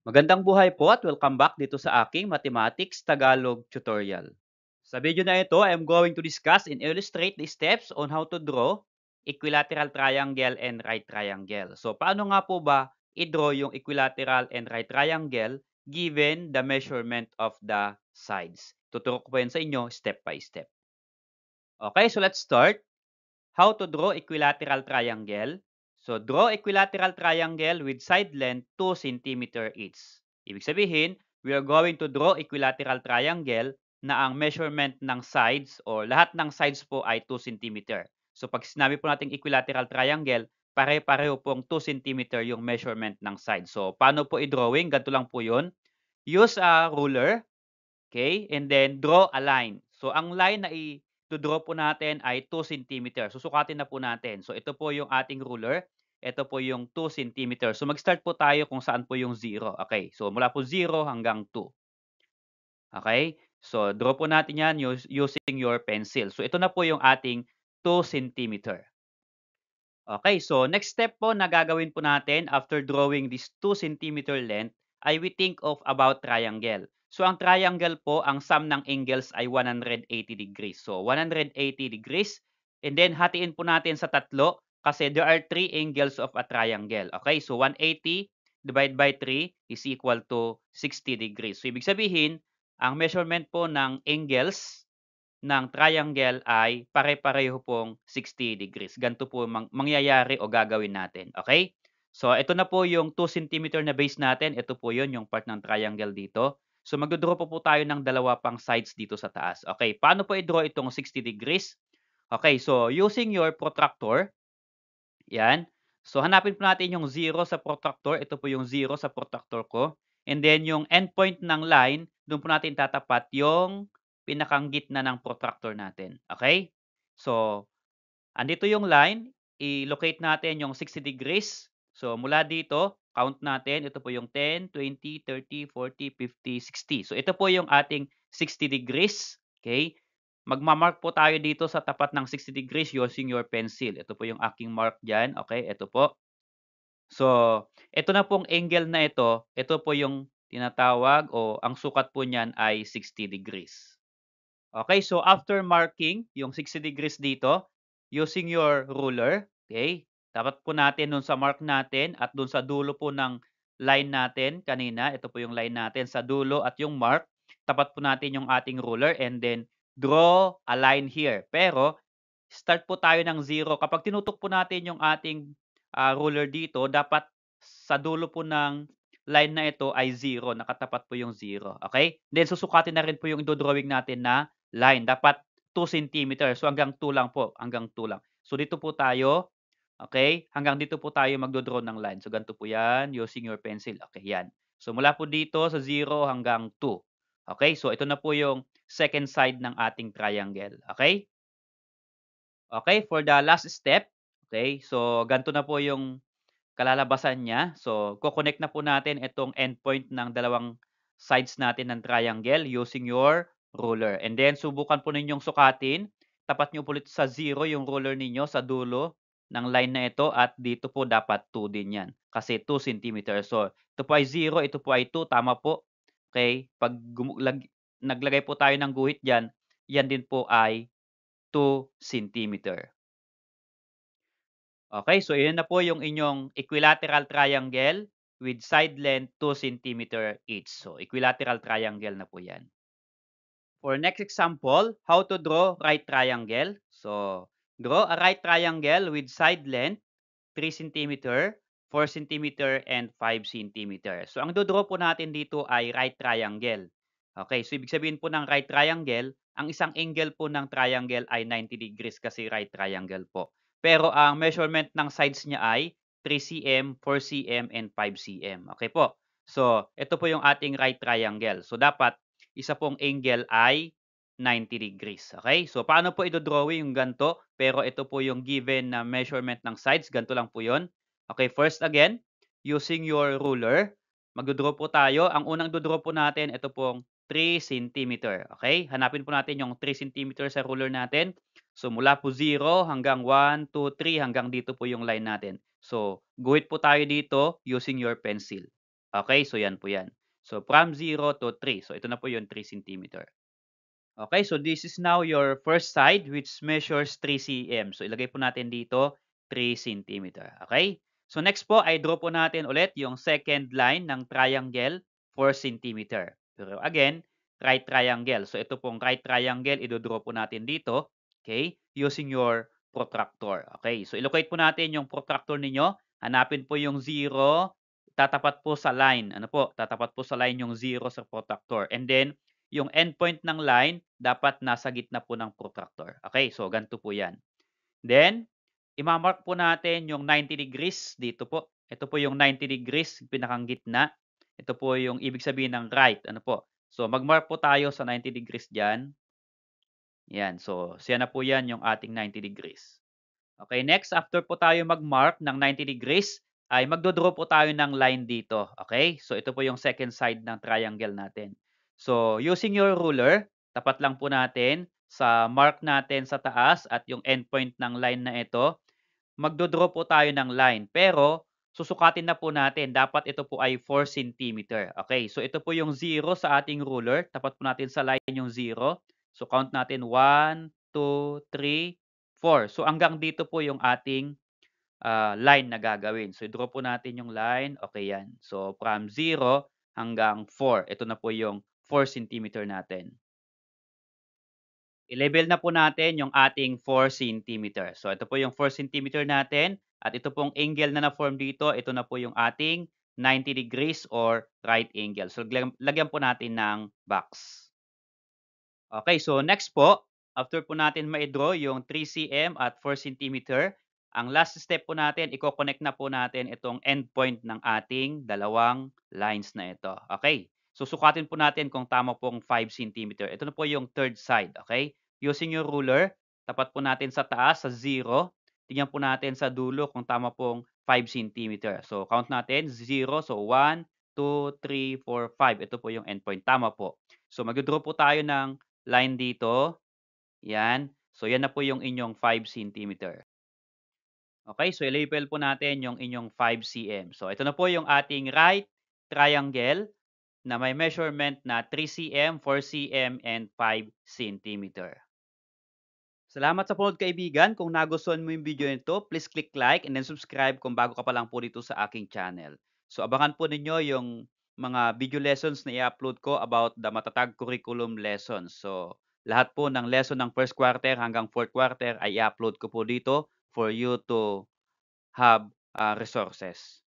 Magandang buhay po at welcome back dito sa aking Mathematics Tagalog tutorial. Sa video na ito, I am going to discuss and illustrate the steps on how to draw equilateral triangle and right triangle. So, paano nga po ba i-draw yung equilateral and right triangle given the measurement of the sides? Tuturo ko po yan sa inyo step by step. Okay, so let's start. How to draw equilateral triangle? So, draw equilateral triangle with side length 2 cm each. Ibig sabihin, we are going to draw equilateral triangle na ang measurement ng sides or lahat ng sides po ay 2 cm. So, pag sinabi po natin equilateral triangle, pare-pareho pong 2 cm yung measurement ng sides. So, paano po i-drawing? Ganito lang po yun. Use a ruler, okay? And then, draw a line. So, ang line na i-draw po natin ay 2 cm. Susukatin na po natin. So, ito po yung ating ruler. Ito po yung 2 cm. So, mag-start po tayo kung saan po yung 0. Okay. So, mula po 0 hanggang 2. Okay. So, draw po natin yan using your pencil. So, ito na po yung ating 2 cm. Okay, so next step po na gagawin po natin after drawing this 2 cm length ay we think of about triangle. So ang triangle po, ang sum ng angles ay 180 degrees. So 180 degrees and then hatiin po natin sa tatlo kasi there are 3 angles of a triangle. Okay, so 180 divided by 3 is equal to 60 degrees. So ibig sabihin, ang measurement po ng angles ng triangle ay pare-pareho pong 60 degrees. Ganito po mangyayari o gagawin natin. Okay? So, ito na po yung 2 cm na base natin. Ito po yun, yung part ng triangle dito. So, magdodraw po tayo ng dalawa pang sides dito sa taas. Okay, paano po i-draw itong 60 degrees? Okay, so using your protractor, yan. So, hanapin po natin yung 0 sa protractor. Ito po yung 0 sa protractor ko. And then, yung endpoint ng line, doon po natin tatapat yung pinakang gitna ng protractor natin. Okay? So, andito yung line. I-locate natin yung 60 degrees. So, mula dito, count natin. Ito po yung 10, 20, 30, 40, 50, 60. So, ito po yung ating 60 degrees. Okay? Magma-mark po tayo dito sa tapat ng 60 degrees using your pencil. Ito po yung aking mark dyan. Okay, ito po. So, ito na pong angle na ito po yung tinatawag o ang sukat po niyan ay 60 degrees. Okay, so after marking yung 60 degrees dito, using your ruler, okay, dapat po natin dun sa mark natin at dun sa dulo po ng line natin kanina, ito po yung line natin sa dulo at yung mark, tapat po natin yung ating ruler and then draw a line here. Pero start po tayo ng 0. Kapag tinutok po natin yung ating ruler dito, dapat sa dulo po ng line na ito ay 0. Nakatapat po yung 0. Okay? Then susukatin na rin po yung drawing natin na line. Dapat 2 cm. So hanggang 2 lang po. Hanggang 2 lang. So dito po tayo. Okay? Hanggang dito po tayo magdodraw ng line. So ganito po yan using your pencil. Okay, yan. So mula po dito sa 0 hanggang 2. Okay? So ito na po yung second side ng ating triangle. Okay? Okay, for the last step, okay, so ganito na po yung kalalabasan niya. So, ko-connect na po natin itong endpoint ng dalawang sides natin ng triangle using your ruler. And then, subukan po ninyong sukatin. Tapat niyo po ulit sa 0 yung ruler ninyo sa dulo ng line na ito at dito po dapat 2 din yan kasi 2 cm. So, ito po ay 0, ito po ay 2, tama po. Okay, pag naglagay po tayo ng guhit dyan, yan din po ay 2 centimeter. Okay, so iyan na po yung inyong equilateral triangle with side length 2 centimeter each. So equilateral triangle na po yan. For next example, how to draw right triangle. So draw a right triangle with side length 3 centimeter, 4 centimeter, and 5 centimeter. So ang do-draw po natin dito ay right triangle. Okay, so ibig sabihin po ng right triangle, ang isang angle po ng triangle ay 90 degrees kasi right triangle po. Pero ang measurement ng sides niya ay 3 cm, 4 cm, and 5 cm. Okay po. So, ito po yung ating right triangle. So, dapat isa pong angle ay 90 degrees. Okay? So, paano po ito-drawing yung ganito? Pero ito po yung given na measurement ng sides. Ganito lang po yun. Okay, first again, using your ruler, magdodraw po tayo. Ang unang dodraw po natin, ito pong 3 centimeter. Okay? Hanapin po natin yung 3 centimeter sa ruler natin. So, mula po 0 hanggang 1, 2, 3, hanggang dito po yung line natin. So, guhit po tayo dito using your pencil. Okay, so yan po yan. So from 0 to 3. So ito na po yung 3 centimeter. Okay, so this is now your first side which measures 3 cm. So ilagay po natin dito 3 centimeter. Okay? So next po ay draw po natin ulit yung second line ng triangle 4 centimeter. Pero again, right triangle. So ito pong right triangle, ido-draw po natin dito, okay? Using your protractor. Okay? So ilocate po natin yung protractor ninyo. Hanapin po yung 0, tatapat po sa line. Ano po? Tatapat po sa line yung 0 sa protractor. And then yung endpoint ng line dapat nasa gitna po ng protractor. Okay, so ganito po yan. Then, imamark po natin yung 90 degrees dito po. Ito po yung 90 degrees, pinakang gitna. Ito po yung ibig sabihin ng right. Ano po? So, magmark po tayo sa 90 degrees dyan. Yan. So, siya na po yan yung ating 90 degrees. Okay, next, after po tayo mag-mark ng 90 degrees, ay magdo-draw po tayo ng line dito. Okay? So, ito po yung second side ng triangle natin. So, using your ruler, tapat lang po natin sa mark natin sa taas at yung endpoint ng line na ito, magdo-draw po tayo ng line. Pero, susukatin na po natin. Dapat ito po ay 4 centimeter. Okay, so ito po yung 0 sa ating ruler. Tapat po natin sa line yung 0. So, count natin 1, 2, 3, 4. So, hanggang dito po yung ating line na gagawin. So, i-draw po natin yung line. Okay, yan. So, from 0 hanggang 4. Ito na po yung 4 centimeter natin. I-label na po natin yung ating 4 centimeter. So, ito po yung 4 centimeter natin. At ito pong angle na na-form dito, ito na po yung ating 90 degrees or right angle. So, lagyan po natin ng box. Okay, so next po, after po natin ma-draw yung 3 cm at 4 centimeter, ang last step po natin, i-connect na po natin itong endpoint ng ating dalawang lines na ito. Okay, so sukatin po natin kung tama pong 5 centimeter. Ito na po yung third side. Okay, using your ruler, tapat po natin sa taas, sa 0. Tingnan po natin sa dulo kung tama pong 5 centimeter. So count natin, 0. So 1, 2, 3, 4, 5. Ito po yung endpoint. Tama po. So mag-draw po tayo ng line dito, yan. So, yan na po yung inyong 5 centimeter. Okay, so i-label po natin yung inyong 5 cm. So, ito na po yung ating right triangle na may measurement na 3 cm, 4 cm, and 5 centimeter. Salamat sa panood kaibigan. Kung nagustuhan mo yung video nito, please click like and then subscribe kung bago ka pa lang po dito sa aking channel. So abangan po ninyo yung mga video lessons na i-upload ko about the Matatag Curriculum lessons. So lahat po ng lesson ng first quarter hanggang fourth quarter ay i-upload ko po dito for you to have resources.